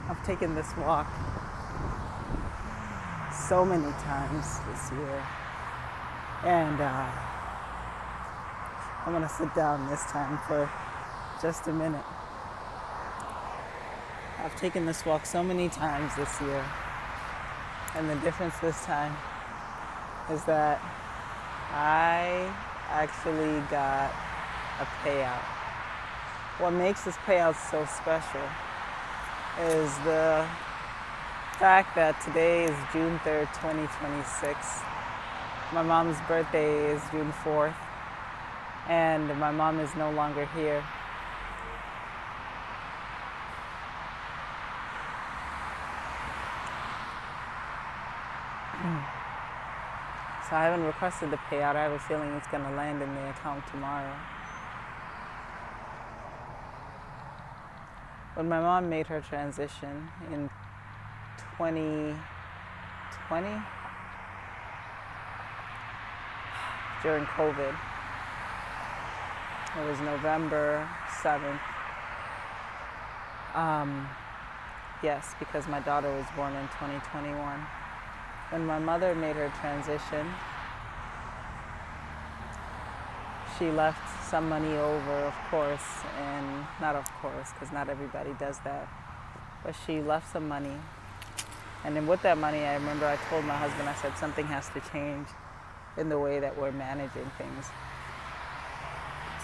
I've taken this walk so many times this year, and I'm gonna sit down this time for just a minute. I've taken this walk so many times this year, and the difference this time is that I actually got a payout. What makes this payout so special is the fact that today is June 3rd, 2026. My mom's birthday is June 4th, and my mom is no longer here. So I haven't requested the payout. I have a feeling it's going to land in the account tomorrow. When my mom made her transition in 2020, during COVID, it was November 7th. Yes, because my daughter was born in 2021. When my mother made her transition, she left some money over, of course, and not of course, because not everybody does that, but she left some money. And then with that money, I remember I told my husband, I said, something has to change in the way that we're managing things.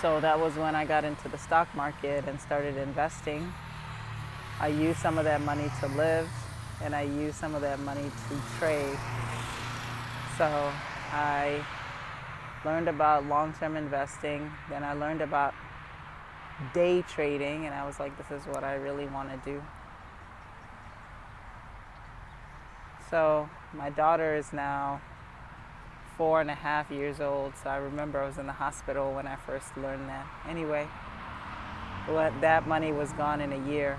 So that was when I got into the stock market and started investing. I used some of that money to live, and I used some of that money to trade. So I learned about long-term investing, then I learned about day trading, and I was like, this is what I really want to do. So my daughter is now 4.5 years old, so I remember I was in the hospital when I first learned that. Anyway, that money was gone in a year.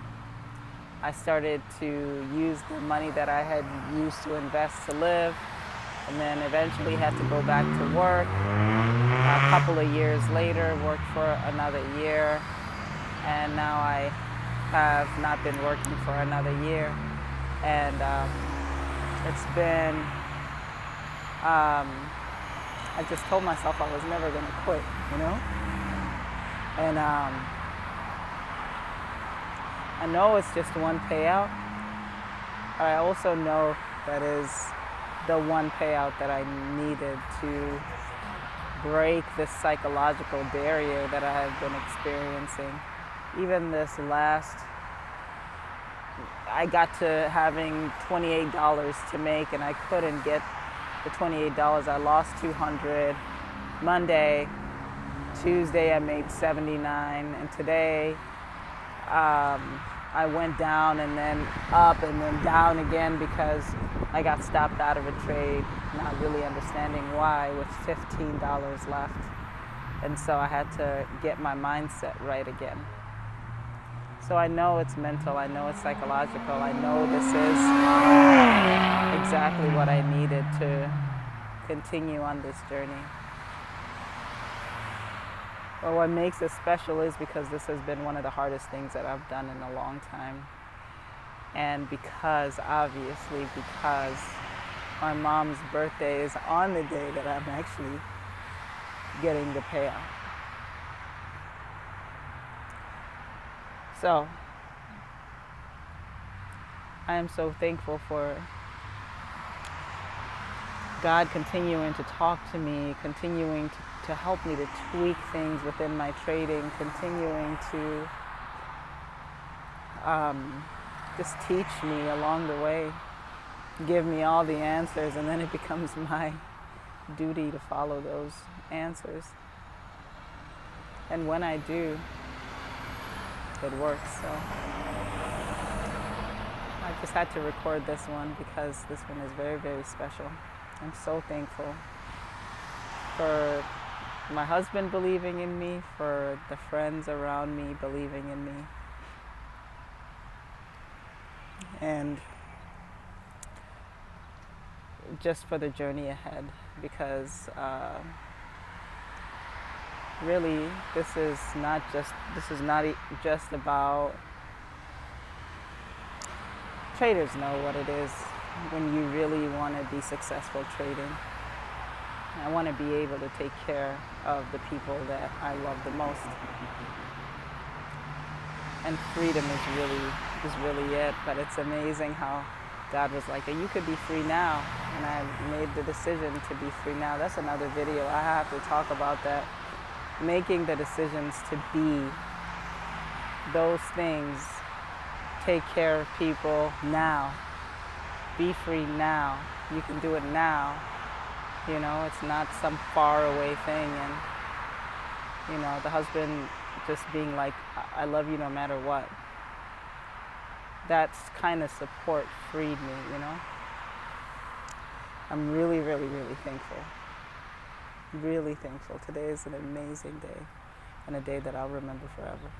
I started to use the money that I had used to invest to live, and then eventually had to go back to work. A couple of years later, worked for another year, and now I have not been working for another year. And it's been, I just told myself I was never going to quit, you know? And I know it's just one payout, but I also know that is the one payout that I needed to break this psychological barrier that I have been experiencing. Even this last, I got to having $28 to make, and I couldn't get the $28. I lost $200. Monday, Tuesday I made $79, and today I went down and then up and then down again because I got stopped out of a trade, not really understanding why, with $15 left. And so I had to get my mindset right again. So I know it's mental, I know it's psychological, I know this is exactly what I needed to continue on this journey. But what makes it special is because this has been one of the hardest things that I've done in a long time. And because my mom's birthday is on the day that I'm actually getting the payout. So, I am so thankful for God continuing to talk to me, continuing to help me to tweak things within my trading, continuing to just teach me along the way, give me all the answers, and then it becomes my duty to follow those answers. And when I do, it works. So I just had to record this one because this one is very, very special. I'm so thankful for my husband believing in me, for the friends around me believing in me, and just for the journey ahead, because really this is not just about traders know what it is when you really want to be successful trading. I want to be able to take care of the people that I love the most. And freedom is really it. But it's amazing how God was like, you could be free now. And I made the decision to be free now. That's another video. I have to talk about that. Making the decisions to be those things. Take care of people now. Be free now. You can do it now. You know, it's not some far away thing. And, you know, the husband just being like, I love you no matter what. That's kind of support freed me, you know. I'm really, really, really thankful. Really thankful. Today is an amazing day and a day that I'll remember forever.